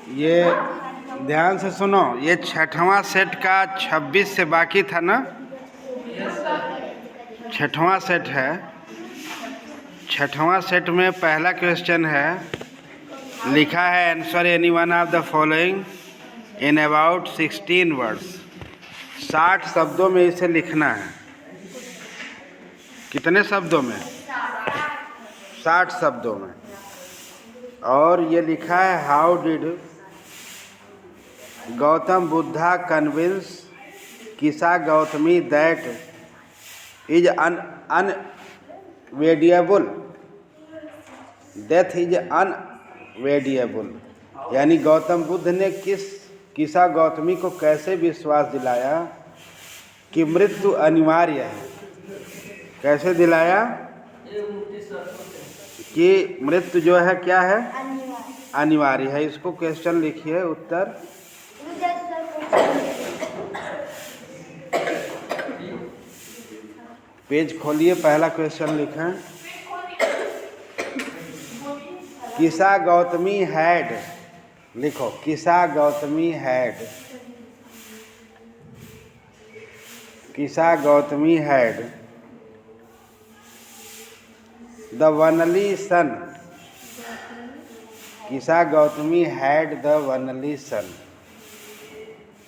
ये ध्यान से सुनो, ये छठवां सेट का 26 से बाकी था ना। छठवां सेट है। छठवां सेट में पहला क्वेश्चन है, लिखा है answer any one of the following in about 16 words. 60 शब्दों में इसे लिखना है। कितने शब्दों में? 60 शब्दों में। और ये लिखा है, how did Gautam Buddha convince Kisa Gautami that is unavoidable, death is unavoidable. यानी गौतम बुद्ध ने किसा गौतमी को कैसे विश्वास दिलाया कि मृत्यु अनिवार्य है। कैसे दिलाया कि मृत्यु जो है क्या है? अनिवार्य है। इसको क्वेश्चन लिखिए, उत्तर। पेज खोलिए, पहला क्वेश्चन लिखें, किसा गौतमी हैड, लिखो किसा Gotami had, Kisa Gotami had the only son, Kisa Gotami had the only son.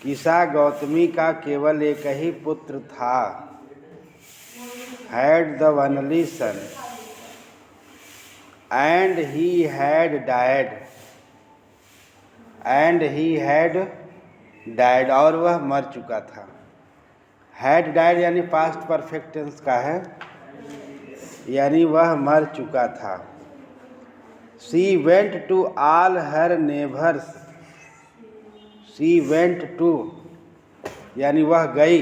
Kisa Gotami का केवल एक ही पुत्र था। Had the only son and he had died, and he had died, और वह मर चुका था। हैड डाइड यानी पास्ट परफेक्ट टेंस का है, यानी वह मर चुका था। She went to all her neighbours, she went to यानी वह गई।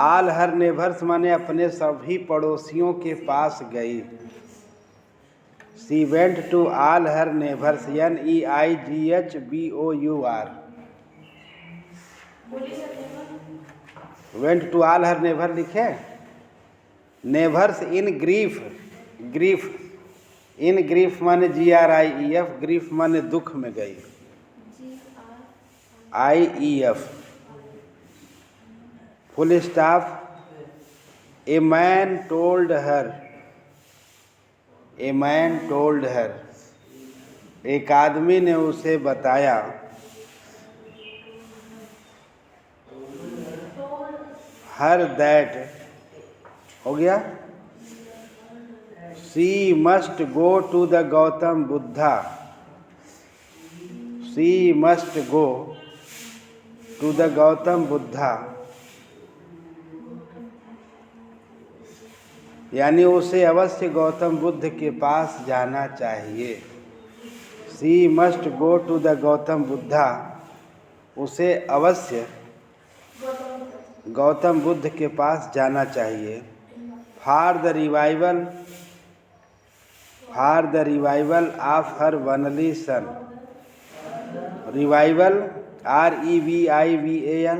ऑल हर नेबर्स माने अपने सभी पड़ोसियों के पास गई। She went to all her neighbours, NEIGHBOUR, went to all her neighbour लिखे। Neighbours in grief, grief in grief माने GRIEF, ग्रीफ माने दुख में गई, IEF, full stop. A man told her, a man told her, एक आदमी ने उसे बताया। हर दैट हो गया। She must go to the Gautam Buddha, she must go to the Gautam Buddha, यानी उसे अवश्य गौतम बुद्ध के पास जाना चाहिए। She must go to the Gautam Buddha, उसे अवश्य गौतम बुद्ध के पास जाना चाहिए। For the revival, for the revival of her only son, revival REVIVAL,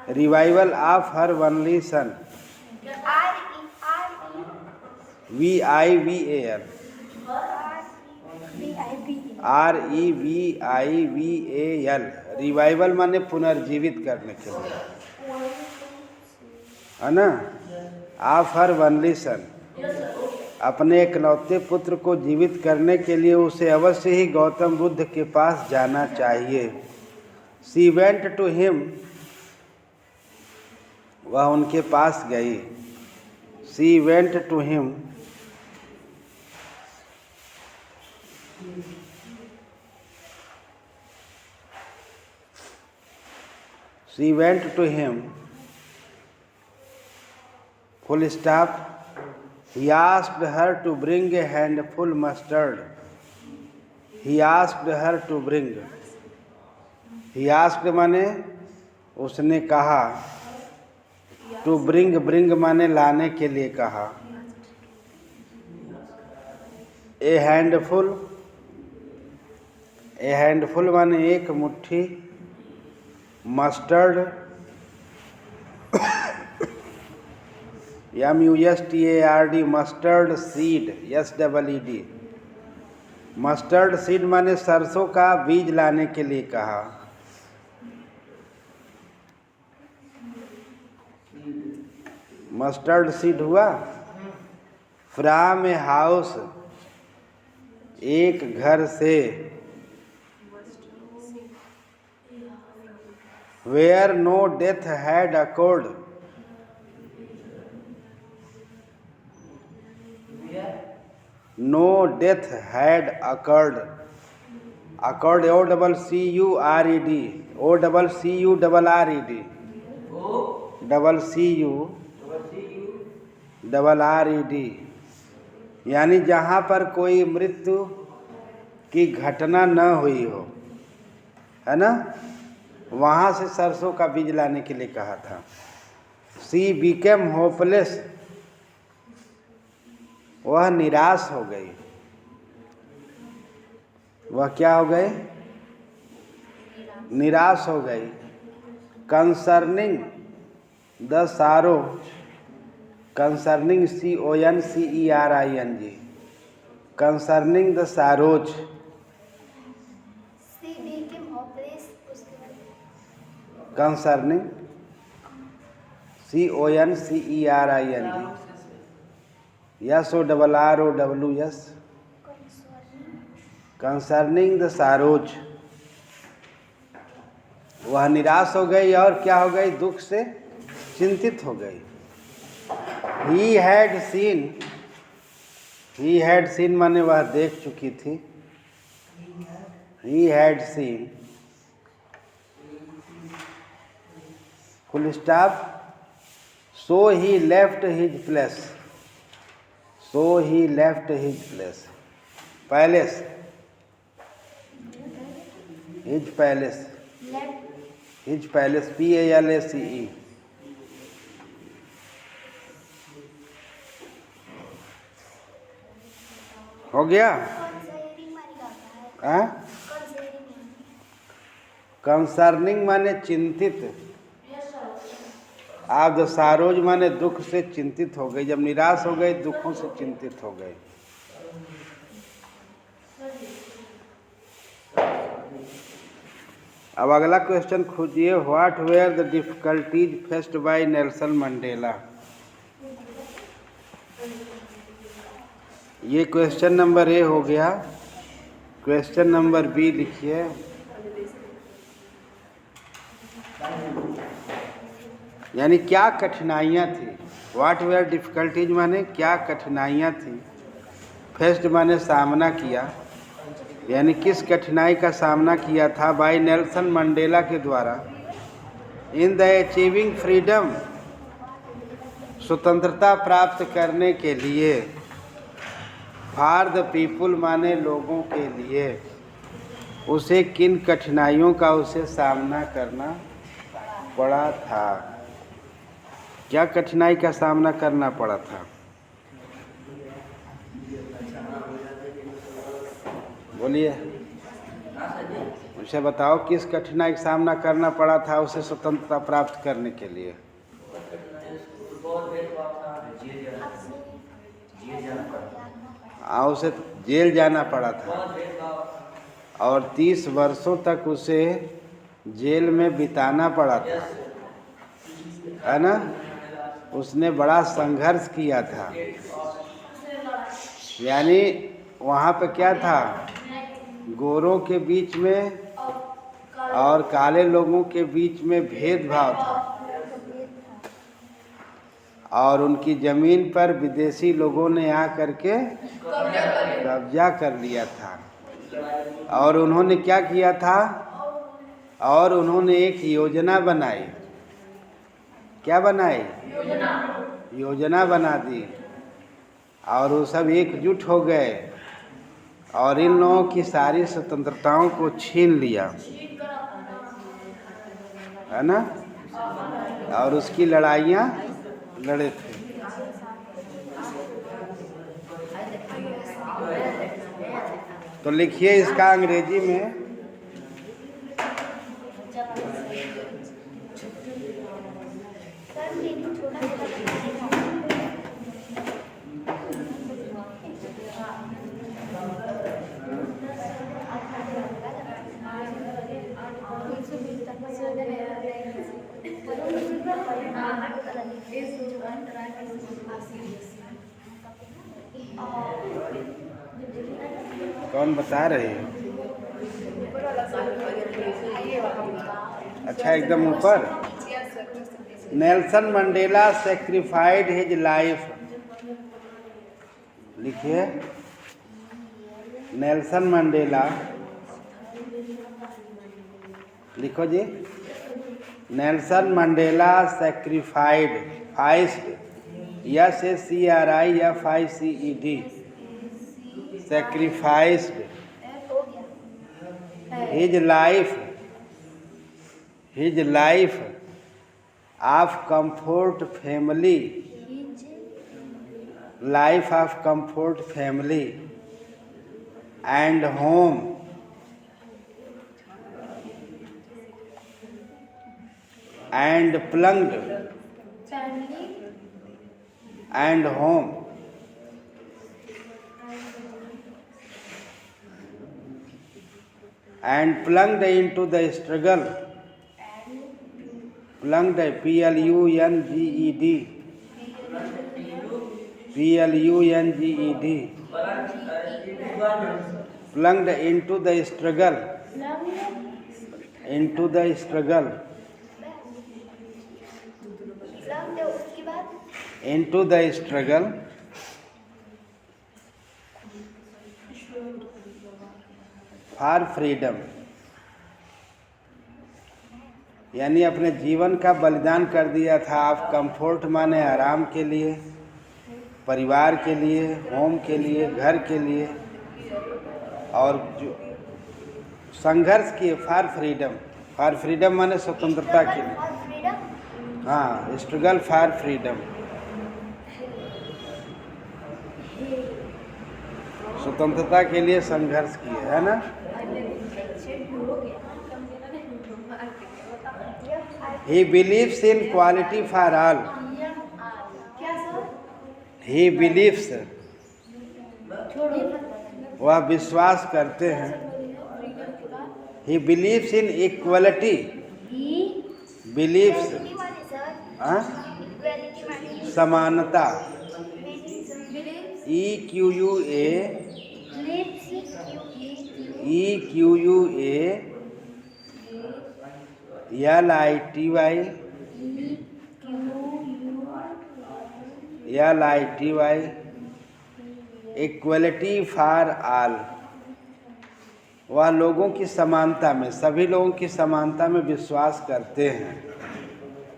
revival of her only son, VIVAL, REVIVAL, revival माने पुनर्जीवित करने के लिए, है ना। ऑफ हर वनली सन, अपने इकलौते पुत्र को जीवित करने के लिए उसे अवश्य ही गौतम बुद्ध के पास जाना चाहिए। शी वेंट टू हिम, वह उनके पास गई। She went to him, she went to him, full stop. He asked her to bring a handful mustard, he asked her to bring, he asked माने उसने कहा, to bring, bring माने लाने के लिए कहा। a handful, a handful माने एक मुट्ठी, mustard MUSTARD, mustard seed, SEED। Mustard seed माने सरसों का बीज लाने के लिए कहा। मस्टर्ड सीड हुआ। फ्रॉम ए हाउस, एक घर से। Where no death had occurred, no death had occurred. Occurred OCCURED, OCCURRED, यानी जहाँ पर कोई मृत्यु की घटना न हुई हो, है ना, वहाँ से सरसों का बीज लाने के लिए कहा था। सी बिकेम होपलेस, वह निराश हो गई। वह क्या हो गई? निराश हो गई। कंसर्निंग द सारो, concerning CONCERING, concerning the sorrows. Concerning CONCERING, SORROWS, concerning the sorrows. वह निराश हो गई और क्या हो गई? दुख से चिंतित हो गई। ही हैड सीन माने वह देख चुकी थी। He had seen, full stop. So he left his place, so he left his place, palace, his palace, his palace, PALACE। हो गया? कंसर्निंग माने चिंतित। आप द सारोज माने दुख से चिंतित हो गई। जब निराश हो गई, दुखों से चिंतित हो गई। अब अगला क्वेश्चन खोजिए। What were the difficulties faced by Nelson Mandela. ये क्वेश्चन नंबर A हो गया। क्वेश्चन नंबर B लिखिए। यानी क्या कठिनाइयाँ थी। व्हाट वेयर डिफिकल्टीज माने क्या कठिनाइयाँ थी। फेस्ड माने सामना किया, यानी किस कठिनाई का सामना किया था बाय नेल्सन मंडेला के द्वारा। इन द अचीविंग फ्रीडम, स्वतंत्रता प्राप्त करने के लिए। फॉर द पीपुल माने लोगों के लिए। उसे किन कठिनाइयों का उसे सामना करना पड़ा था। क्या कठिनाई का सामना करना पड़ा था? बोलिए, उसे बताओ किस कठिनाई का सामना करना पड़ा था उसे स्वतंत्रता प्राप्त करने के लिए। उसे जेल जाना पड़ा था और 30 वर्षों तक उसे जेल में बिताना पड़ा था, है ना। उसने बड़ा संघर्ष किया था। यानी वहाँ पे क्या था? गोरों के बीच में और काले लोगों के बीच में भेदभाव था और उनकी ज़मीन पर विदेशी लोगों ने आकर के कब्जा कर लिया था। और उन्होंने क्या किया था? और उन्होंने एक योजना बनाई। क्या बनाई? योजना बना दी और वो सब एकजुट हो गए और इन लोगों की सारी स्वतंत्रताओं को छीन लिया, है ना। और उसकी लड़ाइयाँ लड़े थे। तो लिखिए इसका अंग्रेजी में। कौन बता रहे हो? अच्छा, एकदम ऊपर। Nelson Mandela sacrificed his life. लिखिए, नेल्सन मंडेला, लिखो जी। नेल्सन मंडेला सेक्रीफाइड, फाइस्ड, SACRIFICED, sacrificed his life of comfort family, life of comfort family and home, and plunged and home, and plunged into the struggle, plunged, PLUNGED, PLUNGED, plunged into the struggle, into the struggle, into the struggle for freedom, यानी अपने जीवन का बलिदान कर दिया था। आप comfort माने आराम के लिए, परिवार के लिए, होम के लिए, घर के लिए, और जो संघर्ष किए फॉर फ्रीडम। फॉर फ्रीडम माने स्वतंत्रता के लिए। हाँ, स्ट्रगल फॉर फ्रीडम, स्वतंत्रता के लिए संघर्ष किए, है ना। He believes in equality for all. He believes, वह विश्वास करते हैं। He believes in equality. Believes, समानता, EQUA, LITY, equality for all. वह लोगों की समानता में, सभी लोगों की समानता में विश्वास करते हैं।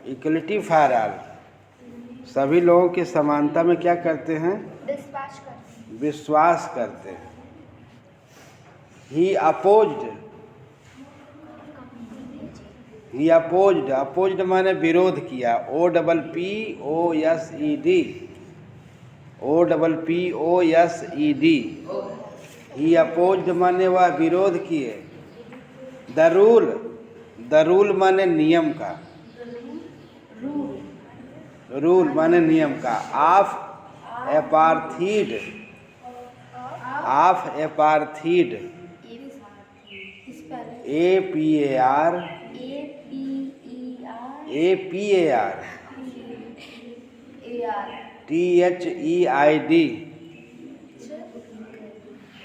इक्वलिटी फॉर ऑल, सभी लोगों की समानता में क्या करते हैं? विश्वास करते हैं। ही अपोज्ड, अपोज्ड माने विरोध किया, OPPOSED, ही अपोज्ड माने वह विरोध किए। द रूल माने नियम का, रूल माने नियम का, of apartheid, APAR THEID,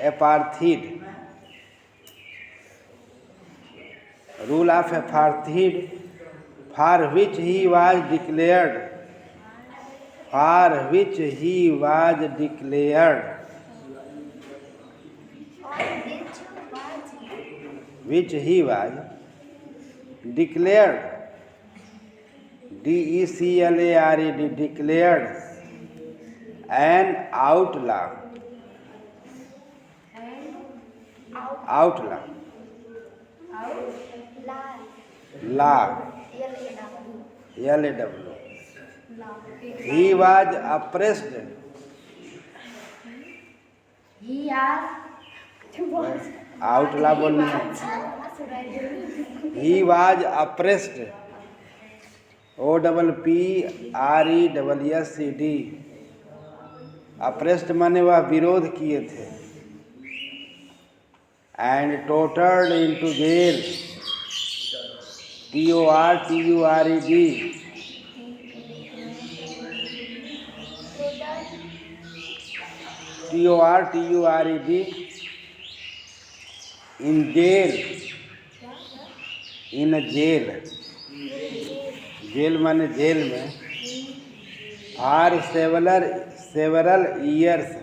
apartheid, rule of apartheid, for which he was declared, which he was declared, DECLARED, declared an outlaw, law, LAW. He was oppressed, outlaw बोलना है। He was oppressed, OPPRESSED, oppressed माने वह विरोध किए थे। and tortured into jail, TORTURED, in jail, in jail, jail माने jail में, for several years,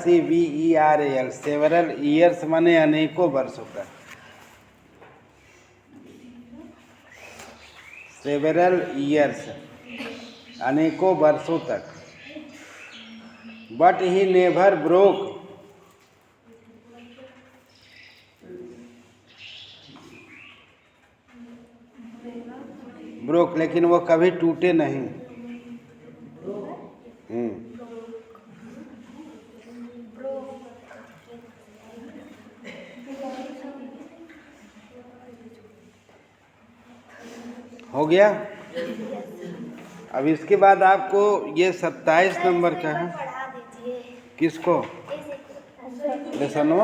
SEVERAL, several years माने अनेकों वर्षों तक, सेवरल ईयर्स अनेकों वर्षों तक, बट ही नेवर ब्रोक, लेकिन वो कभी टूटे नहीं। हो गया। अब इसके बाद आपको ये 27 नंबर का है, किसको लेसन हो?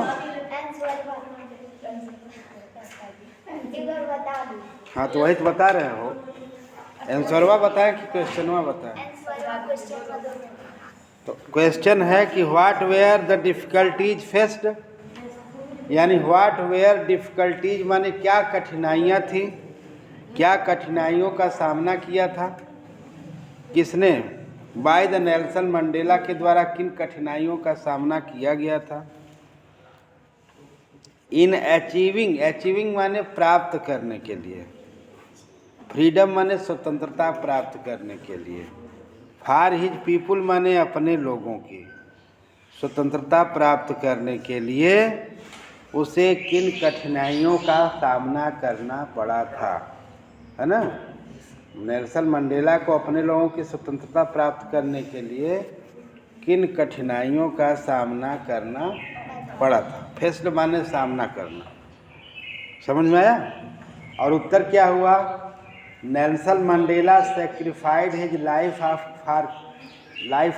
हाँ तो वही तो बता रहे हो, आंसरवा बताए कि क्वेश्चनवा बताए? तो क्वेश्चन है कि what were the difficulties faced, यानी व्हाट वेयर डिफिकल्टीज माने क्या कठिनाइयाँ थी, क्या कठिनाइयों का सामना किया था, किसने? बाय द नेल्सन मंडेला के द्वारा किन कठिनाइयों का सामना किया गया था। इन अचीविंग, अचीविंग माने प्राप्त करने के लिए, फ्रीडम माने स्वतंत्रता प्राप्त करने के लिए, फॉर हिज पीपुल माने अपने लोगों की स्वतंत्रता प्राप्त करने के लिए उसे किन कठिनाइयों का सामना करना पड़ा था, है ना। नेल्सन मंडेला को अपने लोगों की स्वतंत्रता प्राप्त करने के लिए किन कठिनाइयों का सामना करना पड़ा था। फेस्ड माने सामना करना, समझ में आया। और उत्तर क्या हुआ? Nelson Mandela sacrificed his life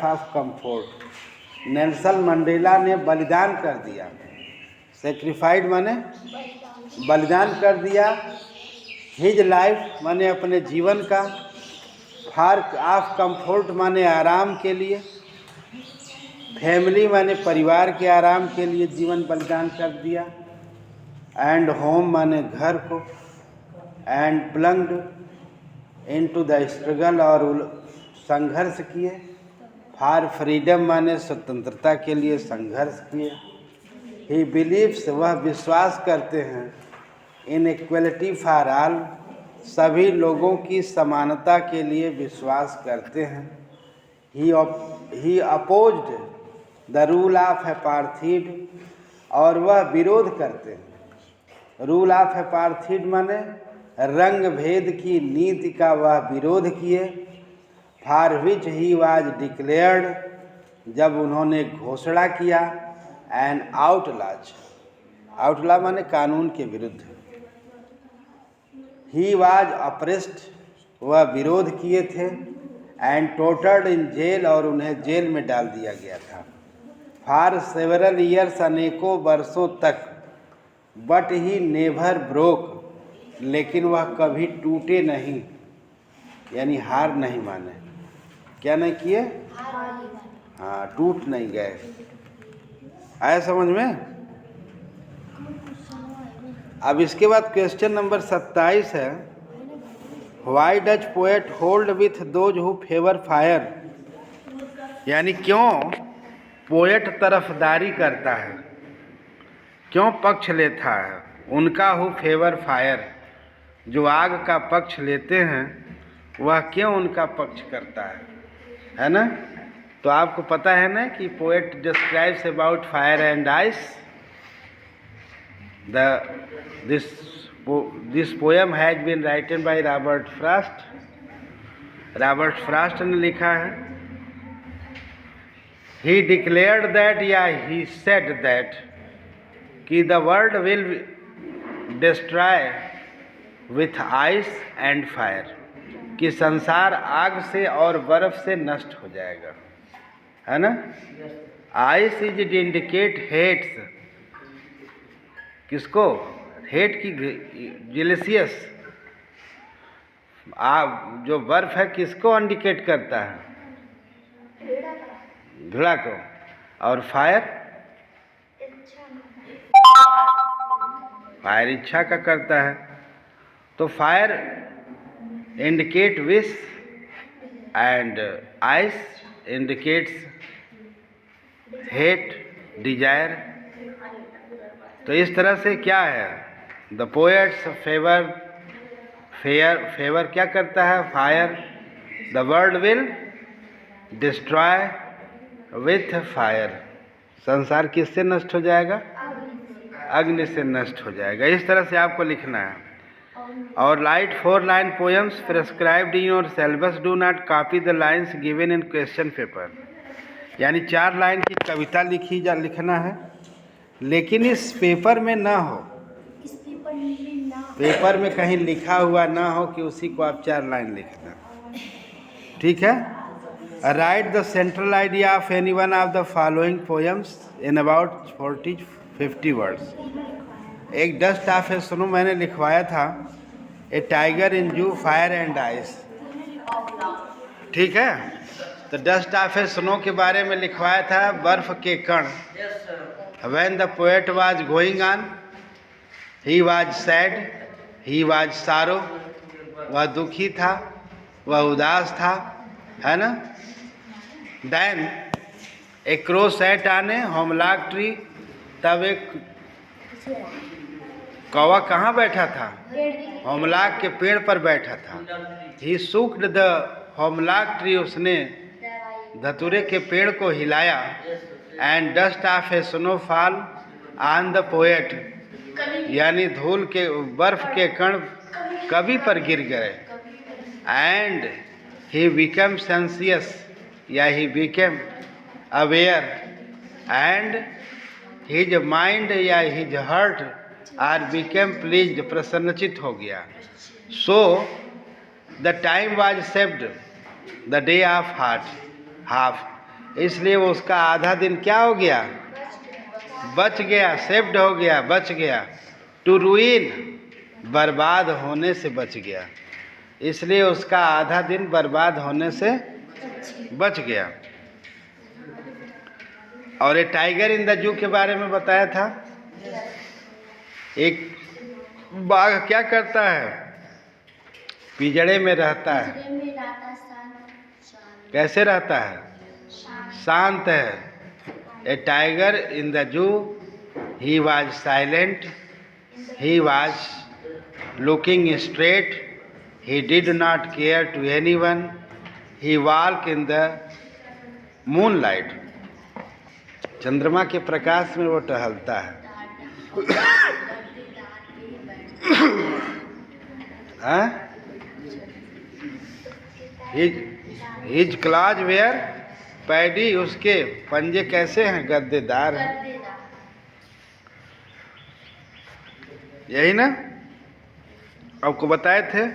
of comfort. Nelson Mandela ने बलिदान कर दिया, सेक्रीफाइड माने बलिदान कर दिया, हिज लाइफ माने अपने जीवन का, फॉर ऑफ कंफर्ट माने आराम के लिए, फैमिली माने परिवार के आराम के लिए जीवन बलिदान कर दिया, एंड होम माने घर को, and plunged into the struggle और संघर्ष किए, फॉर फ्रीडम माने स्वतंत्रता के लिए संघर्ष किए, ही बिलीव्स वह विश्वास करते हैं, इन इक्वलिटी फॉर ऑल सभी लोगों की समानता के लिए विश्वास करते हैं, he opposed the rule of apartheid और वह विरोध करते हैं, रूल ऑफ अपार्थीड माने रंग भेद की नीति का वह विरोध किए, for which he was declared जब उन्होंने घोषणा किया, एन आउटलाज, आउटला माने कानून के विरुद्ध, ही वाज अप्रेस्ड वह विरोध किए थे, एंड टोटर्ड इन जेल और उन्हें जेल में डाल दिया गया था, फॉर सेवरल ईयर्स अनेकों वर्षों तक, बट ही नेवर ब्रोक लेकिन वह कभी टूटे नहीं, यानी हार नहीं माने, क्या नहीं किए? हाँ, टूट नहीं गए। आया समझ में? अब इसके बाद क्वेश्चन नंबर 27 है, why does poet hold with those who favour fire, यानी क्यों पोएट तरफदारी करता है, क्यों पक्ष लेता है उनका हु फेवर फायर, जो आग का पक्ष लेते हैं वह क्यों उनका पक्ष करता है ना। तो आपको पता है ना कि poet describes about fire and ice, this poem has been written by Robert Frost, Robert Frost ने लिखा है। ही डिक्लेयर्ड दैट, या ही सेड दैट, कि the world will destroy with ice and fire, कि संसार आग से और बर्फ से नष्ट हो जाएगा, है ना। आइस इज इंडिकेट हेट्स, किसको? हेट की, जेलेसियस। जो बर्फ है किसको इंडिकेट करता है? घृणा को। और फायर फायर इच्छा का करता है। तो fire indicate wish and ice indicates hate desire. तो इस तरह से क्या है, द पोएट्स फेवर क्या करता है, fire. The world will destroy with fire. संसार किससे नष्ट हो जाएगा, अग्नि से नष्ट हो जाएगा। इस तरह से आपको लिखना है। और right 4 line poems prescribed in your syllabus, do not copy the lines given in question paper. यानी 4 लाइन की कविता लिखना है, लेकिन इस पेपर में ना हो, पेपर में कहीं लिखा हुआ ना हो कि उसी को आप 4 लाइन लिखना। ठीक है। Right the central idea of any one of the following poems in about 40-50 words. एक डस्ट ऑफ ए स्नो मैंने लिखवाया था, ए टाइगर इन जू फायर एंड आइस। ठीक है। तो डस्ट ऑफ ए स्नो के बारे में लिखवाया था, बर्फ के कण। When the poet was going on, he was sad, he was sorrow. वह दुखी था, वह उदास था, है ना। Then a crow sat on a hemlock tree. तब एक कौवा कहाँ बैठा था, होमलॉक के पेड़ पर बैठा था। ही सूक्ड द होमलॉक ट्री, उसने धतूरे के पेड़ को हिलाया। And dust of A snowfall on the poet, यानी धूल के बर्फ के कण कवि पर गिर गए। एंड ही बिकम सेंसियस, या he become aware, and his mind या his heart are become pleased, प्रसन्नचित हो गया। So the time was saved the day of half. इसलिए वो उसका आधा दिन क्या हो गया, बच गया, सेव्ड हो गया, बच गया। टू रूइन, बर्बाद होने से बच गया। इसलिए उसका आधा दिन बर्बाद होने से बच गया। और ये टाइगर इन द जू के बारे में बताया था। एक बाघ क्या करता है, पिंजड़े में रहता है। कैसे रहता है, शांत है। ए tiger in the zoo, he was silent, he was looking straight, he did not care to anyone, he walk in the moonlight. चंद्रमा के प्रकाश में वो टहलता है। हिज क्लॉज वेयर पैडी, उसके पंजे कैसे हैं, गद्देदार हैं। यही ना आपको बताए थे।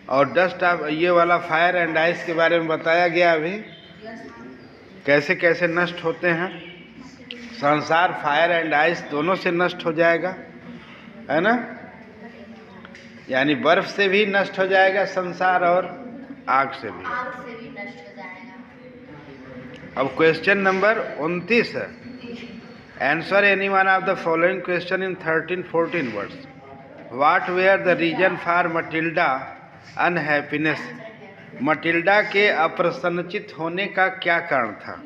और डस्ट ऑफ, ये वाला फायर एंड आइस के बारे में बताया गया अभी, कैसे कैसे नष्ट होते हैं। संसार फायर एंड आइस दोनों से नष्ट हो जाएगा, है ना। यानी बर्फ से भी नष्ट हो जाएगा संसार, और आग से भी नष्ट हो जाएगा। अब क्वेश्चन नंबर 29 है। Answer any one of the following question in 13-14 words. What were the reason for Matilda unhappiness. Matilda के अप्रसन्नचित होने का क्या कारण था।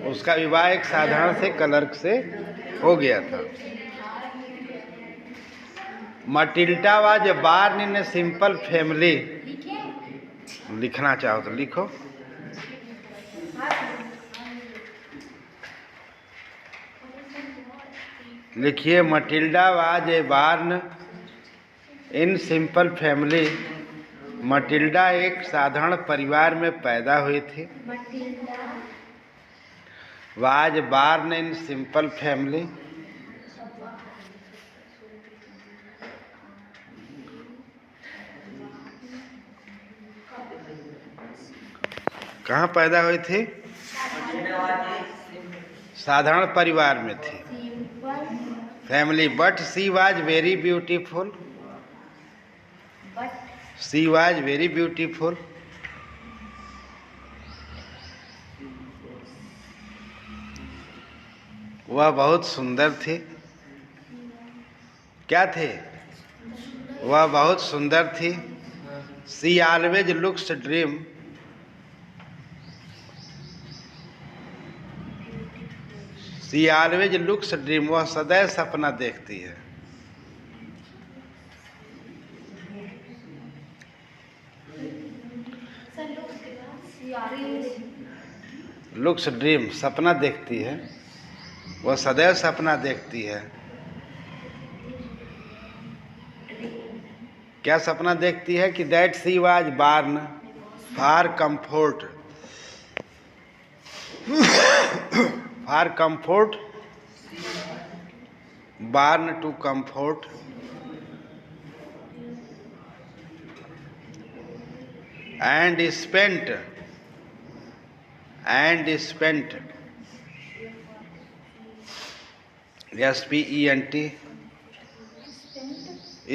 उसका विवाह एक साधारण से क्लर्क से हो गया था। Matilda was born in a simple family. लिखना चाहो तो लिखो। लिखिए, Matilda was a born in simple family. Matilda एक साधारण परिवार में पैदा हुई थी। Was born in simple family. कहाँ पैदा हुई थी, साधारण परिवार में थी। family, but she was very beautiful. But She was very beautiful. वह बहुत सुंदर थी. क्या थे? वह बहुत सुंदर थी. She always looks dream. She always looks dream. वह सदैव सपना देखती है. लुक्स ड्रीम, सपना देखती है. वह सदैव सपना देखती है. क्या सपना देखती है? कि that she was born for comfort. For comfort, born to comfort. and spent spent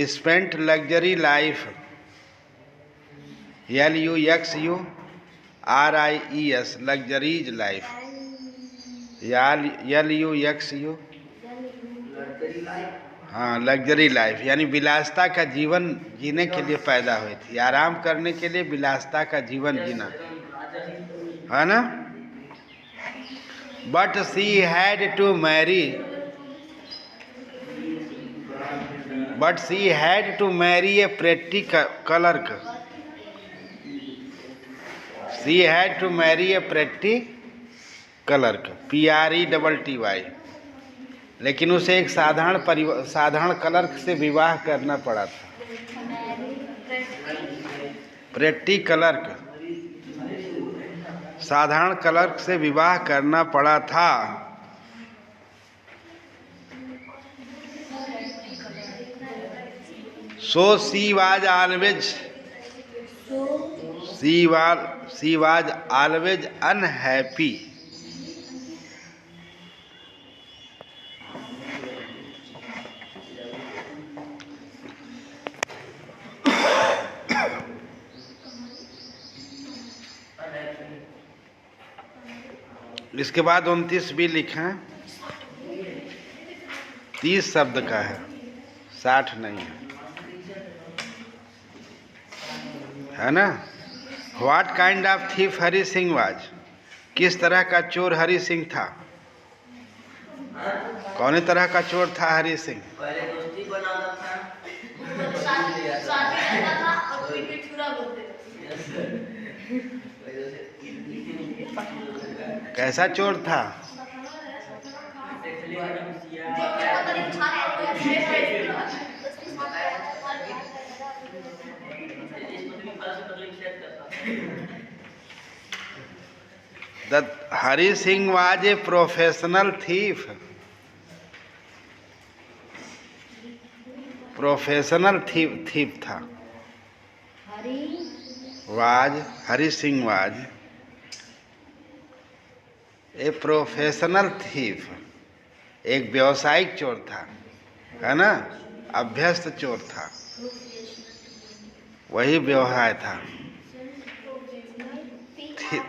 spent luxury life, luxuries, luxuries life, lux, हाँ, लग्जरी लाइफ यानी विलासिता का जीवन जीने के लिए पैदा हुई थी. आराम करने के लिए विलासिता का जीवन जीना, है ना. But she had to marry, a pretty clerk. She had to marry a pretty clerk, PRETTY. लेकिन उसे एक साधारण क्लर्क से विवाह करना पड़ा था. प्रेटी क्लर्क, साधारण क्लर्क से विवाह करना पड़ा था. So she was always unhappy. इसके बाद 29 भी लिखें. 30 शब्द का है, 60 नहीं है, है ना. What kind of thief Hari Singh was. किस तरह का चोर हरि सिंह था? कौन तरह का चोर था हरि सिंह? कैसा चोर था? That Hari Singh was a professional thief. Professional thief था. Hari Singh was a professional thief, एक व्यावसायिक चोर था, है ना. अभ्यस्त चोर था, वही व्यवहार था.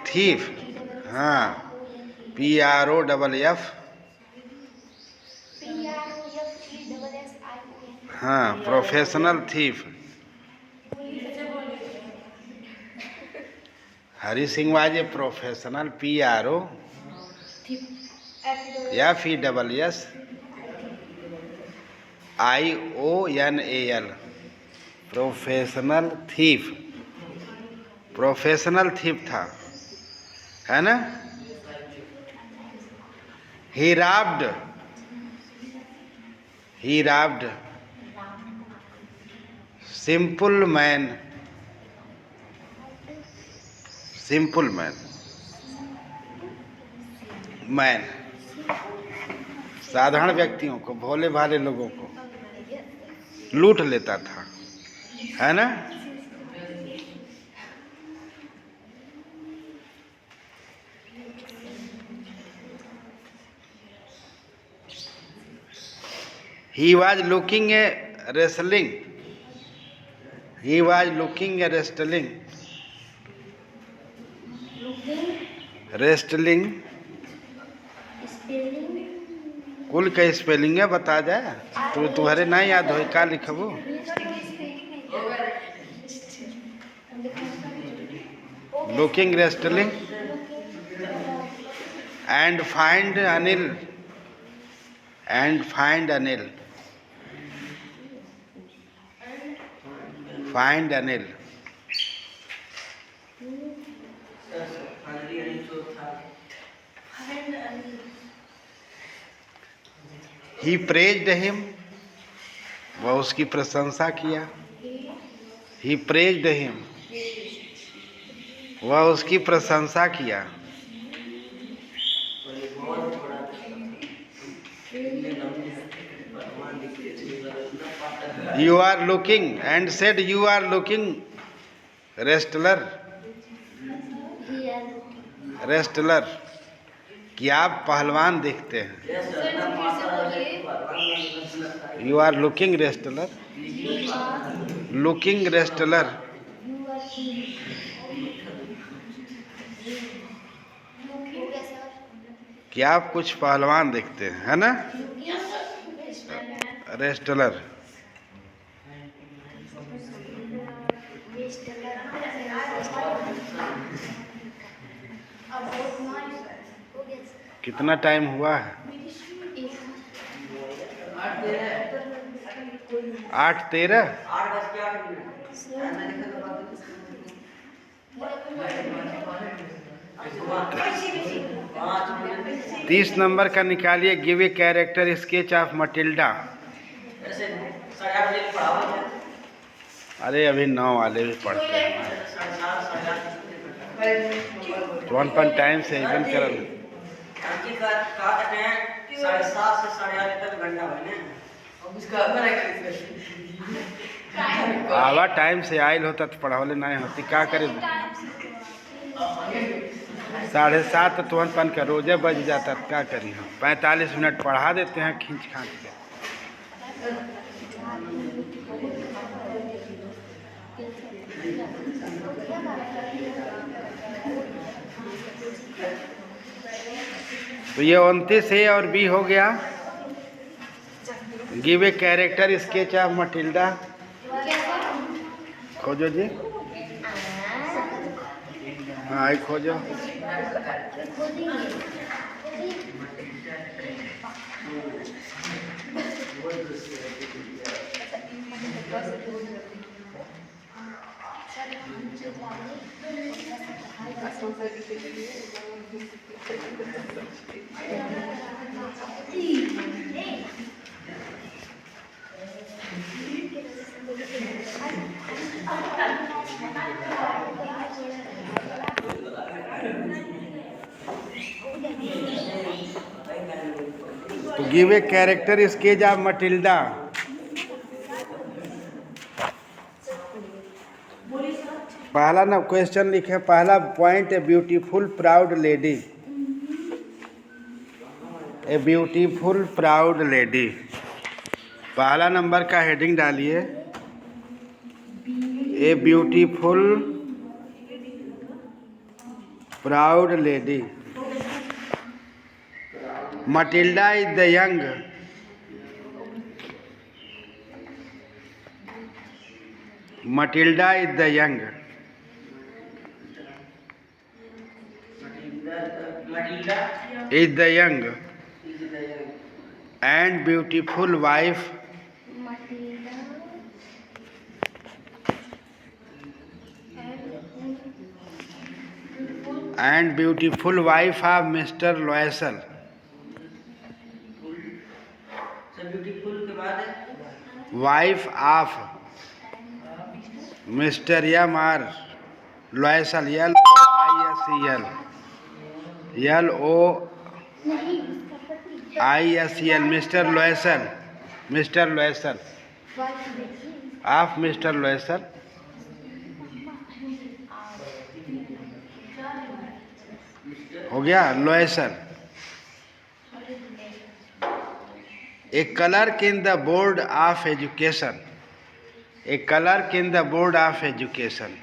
थीफ, हाँ, PROFF, हाँ, professional thief. Hari Singh was a professional PRO FESS IONAL, professional thief. Professional thief था, है ना. ही राब्ड सिंपल मैन, साधारण व्यक्तियों को, भोले भाले लोगों को लूट लेता था, है ना. He was looking a wrestling. He was looking a wrestling. looking, Wrestling. spelling, कुल के स्पेलिंग है बता जाए तो तुम्हारे ना याद हो का लिखबो. Looking wrestling and find Anil. And find Anil. Find Anil. He praised him. वह उसकी प्रशंसा किया. He praised him. वह उसकी प्रशंसा किया. You are looking and said you are looking wrestler. Wrestler. कि आप पहलवान देखते हैं. You are looking wrestler. Looking wrestler. कि आप कुछ पहलवान देखते हैं, है ना. रेस्टलर. कितना टाइम हुआ है? 8:13. 30 नंबर का निकालिए. Give a character sketch of Matilda. अरे अभी 9 वाले भी पढ़ते हैं. वन पन टाइम से इवन करल. आवा टाइम से आयल होता तो पढ़ावले नहीं होती. क्या करे 7:30 तो वन पन का रोजे बज जाता. क्या करी हम 45 मिनट पढ़ा देते हैं खींच खांच के. तो ये 29 ए और बी हो गया. Give a character sketch of Matilda. खोजो जी. हाँ आई खोजो. तो give a character sketch of Matilda. पहला ना क्वेश्चन लिखे. पहला point a beautiful proud lady. A beautiful proud lady. पहला नंबर का हेडिंग डालिए. A beautiful proud lady. Matilda is the young. Matilda is the young. Is the young and beautiful wife. And beautiful wife of Mr. Loisel. Wife of Mr. M.R. Loisel. L-O-I-S-E-L. L-O-I-S-E-L. Mr. Loisel. Mr. Loisel. Of Mr. Loisel. हो गया. Loisel. A clerk in the board of education. A clerk in the board of education.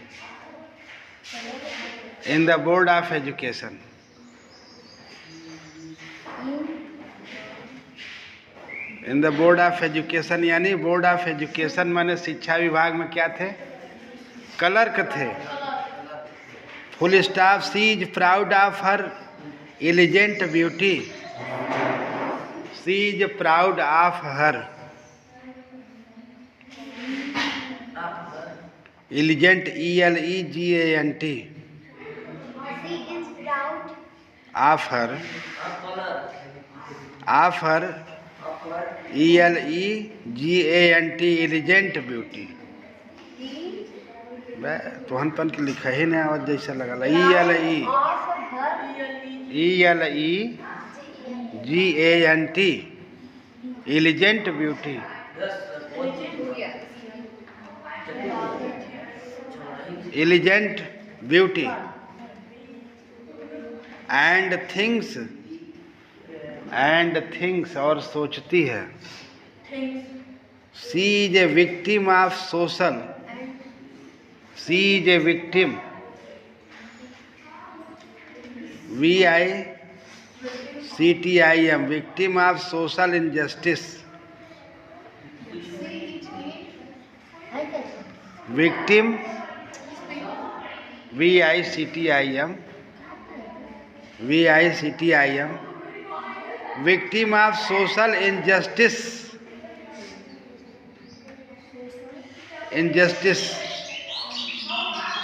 In the board of education. In the board of education, यानी board of education माने शिक्षा विभाग में क्या थे? Clerk थे। Full stop. She is proud of her elegant beauty. She is proud of her elegant, ELEGANT, She is proud of her ELEGANT, elegant beauty. तोहनपन के लिखा ही नहीं आवाज जैसा लगा। of ELEGANT, elegant beauty. Elegant beauty and things, और सोचती है। She is a victim of social. She is a victim, VICTIM, victim of social injustice. Victim, VICTIM, victim of social injustice. Injustice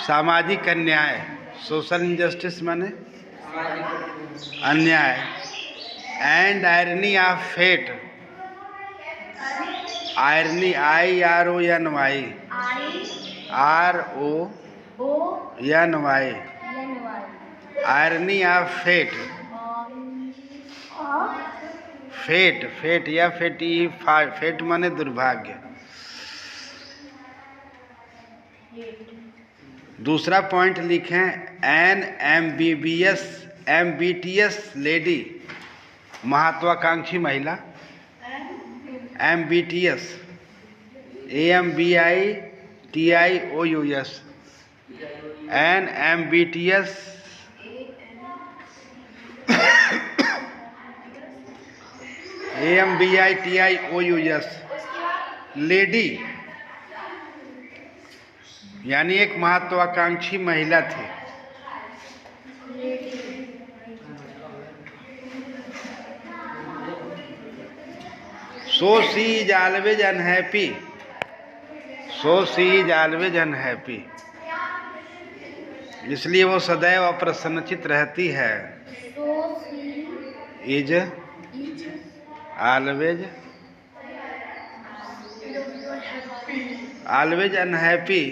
सामाजिक अन्याय। सोशल इंजस्टिस माने अन्याय। And irony of fate. Irony, IRONY, RONY, irony of fate. Fate या फेटी, fate माने दुर्भाग्य। दूसरा point लिखें, एन एम्बिटियस लेडी, महत्वाकांक्षी महिला। एम्बिटियस, AMBITIOUS, एन एम्बिटियस AMBITIOUS लेडी, यानी एक महत्वाकांक्षी महिला थी। So she is always unhappy. So she is always unhappy. इसलिए वो सदैव अप्रसन्नचित रहती है। Is always unhappy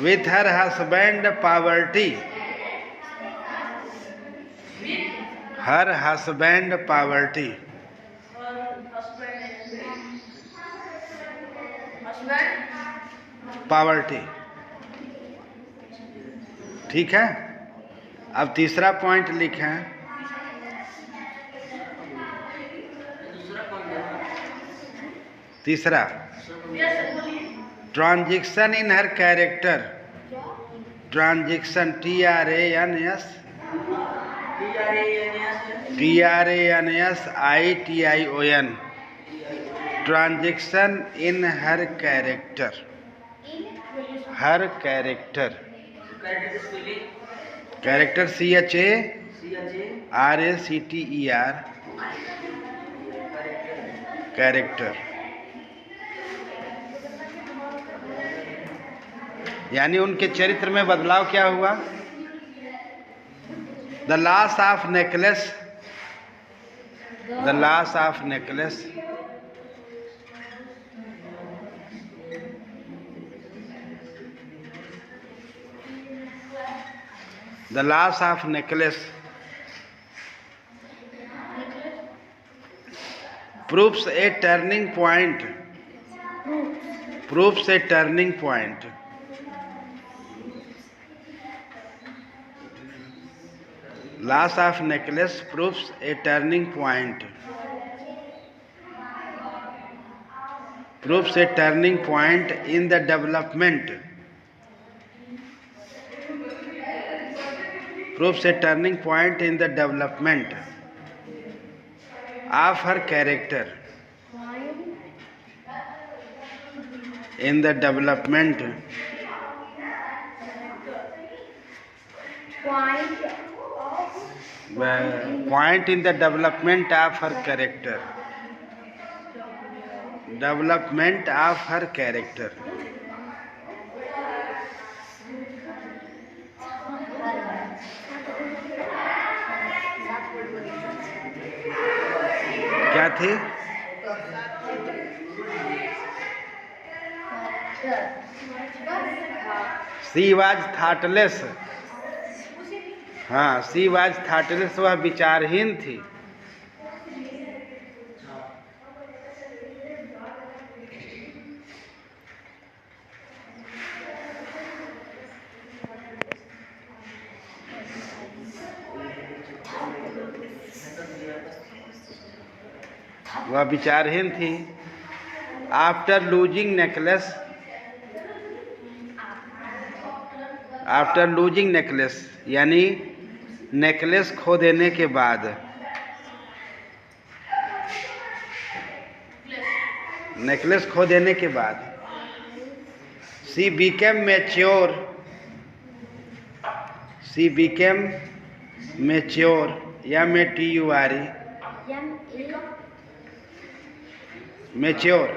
with her husband poverty. Her husband poverty. Poverty. ठीक है। अब तीसरा पॉइंट लिखें, तीसरा, transition in her character. Transition, TRANSITION, transition in her character. Her character, character CHARACTER, character, यानी उनके चरित्र में बदलाव क्या हुआ? The loss of necklace, the loss of necklace, the loss of necklace proves a turning point. Proves a turning point. Loss of necklace proves a turning point. proves a turning point in the development. Proves a turning point in the development of her character. In the development. Point in the development of her character. Development of her character. क्या थी? She was thoughtless. हाँ, she was thoughtless, वह विचारहीन थी. वह विचारहीन थी. After losing necklace यानी necklace खो देने के बाद. नेकलेस खो देने के बाद she became mature M-A-T-U-R-E mature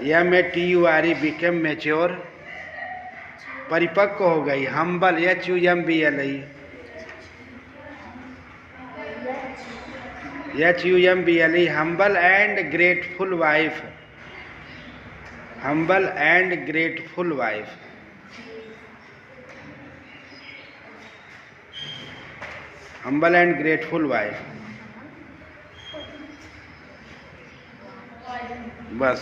M-A-T-U-R-E became mature परिपक्व हो गई. Humble H-U-M-B-L-E humble and grateful wife. Humble and grateful wife. Humble and grateful wife. बस.